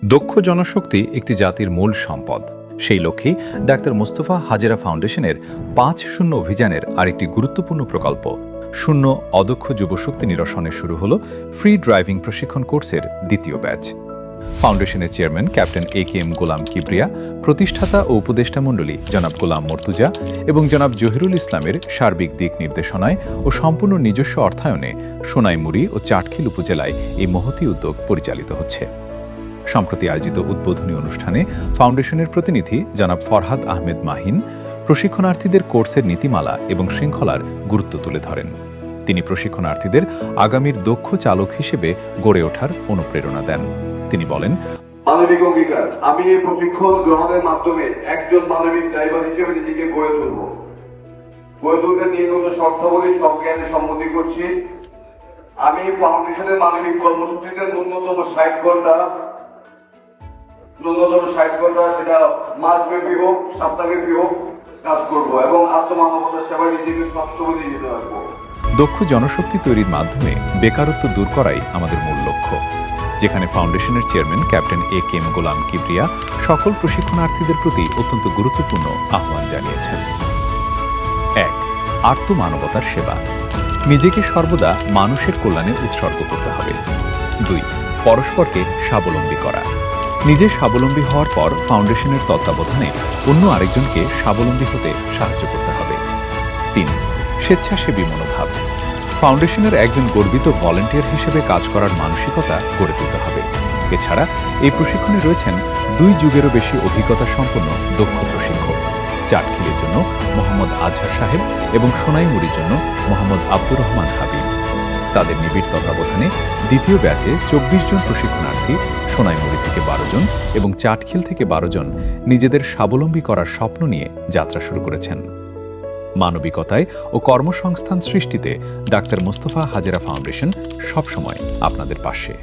দক্ষ জনশক্তি একটি জাতির মূল সম্পদ। সেই লক্ষ্যেই ডাক্তার মোস্তফা হাজেরা ফাউন্ডেশনের ৫-০ অভিযানের আরেকটি গুরুত্বপূর্ণ প্রকল্প শূন্য অদক্ষ যুবশক্তি নিরসনে শুরু হল ফ্রি ড্রাইভিং প্রশিক্ষণ কোর্সের দ্বিতীয় ব্যাচ। ফাউন্ডেশনের চেয়ারম্যান ক্যাপ্টেন এ.কে.এম. গোলাম কিবরিয়া, প্রতিষ্ঠাতা ও উপদেষ্টা মণ্ডলী জনাব গোলাম মর্তুজা এবং জনাব জহিরুল ইসলামের সার্বিক দিক নির্দেশনায় ও সম্পূর্ণ নিজস্ব অর্থায়নে সোনাইমুড়ি ও চাটখিল উপজেলায় এই মহতী উদ্যোগ পরিচালিত হচ্ছে। সম্প্রতি আয়োজিত উদ্বোধনী অনুষ্ঠানে ফাউন্ডেশনের প্রতিনিধি জনাব ফরহাদ আহমেদ মাহিন প্রশিক্ষণার্থীদের কোর্সের নীতিমালা এবং শৃঙ্খলার গুরুত্ব তুলে ধরেন। তিনি প্রশিক্ষণার্থীদের আগামীর দক্ষ চালক হিসেবে গড়ে ওঠার অনুপ্রেরণা দেন। তিনি বলেন, মানবিক অঙ্গীকার, আমি এই প্রশিক্ষণ গ্রহণের মাধ্যমে একজন মানবিক ড্রাইভার হিসেবে নিজেকে গড়ে তুলতে নিয়মিত শর্তাবলী সজ্ঞানে সম্মতি করছি। আমি ফাউন্ডেশনের মানবিক কর্মসূচিতে ন্যূনতম ৬০ ঘন্টা সেটা মাসব্যাপী হোক, সাপ্তাহিকব্যাপী হোক কাজ করব এবং আত্মমানবতার সেবায় নিজেকে সবসময় দিয়ে যেতে পারবো। দক্ষ জনশক্তি তৈরির মাধ্যমে বেকারত্ব দূর করাই আমাদের মূল লক্ষ্য, যেখানে ফাউন্ডেশনের চেয়ারম্যান ক্যাপ্টেন এ.কে.এম. গোলাম কিবরিয়া সকল প্রশিক্ষণার্থীদের প্রতি অত্যন্ত গুরুত্বপূর্ণ আহ্বান জানিয়েছেন। ১. আত্মমানবতার সেবা। নিজেকে সর্বদা মানুষের কল্যাণে উৎসর্গ করতে হবে। ২. পরস্পরকে স্বাবলম্বী করা। নিজে স্বাবলম্বী হওয়ার পর ফাউন্ডেশনের তত্ত্বাবধানে অন্য আরেকজনকে স্বাবলম্বী হতে সাহায্য করতে হবে। ৩. স্বেচ্ছাসেবী মনোভাব। ফাউন্ডেশনের একজন গর্বিত ভলান্টিয়ার হিসেবে কাজ করার মানসিকতা গড়ে তুলতে হবে। এছাড়া এই প্রশিক্ষণে রয়েছেন ২ যুগেরও বেশি অভিজ্ঞতা সম্পন্ন দক্ষ প্রশিক্ষক। চাটখিলের জন্য মোহাম্মদ আজহার সাহেব এবং সোনাইমুড়ির জন্য মোহাম্মদ আব্দুর রহমান হাবিব। তাদের নিবিড় তত্ত্বাবধানে দ্বিতীয় ব্যাচে ২৪ জন প্রশিক্ষণার্থী সোনাইমুড়ি থেকে ১২ জন এবং চাটখিল থেকে ১২ জন নিজেদের স্বাবলম্বী করার স্বপ্ন নিয়ে যাত্রা শুরু করেছেন। মানবিকতায় ও কর্মসংস্থান সৃষ্টিতে ডাক্তার মোস্তফা হাজেরা ফাউন্ডেশন সবসময় আপনাদের পাশে।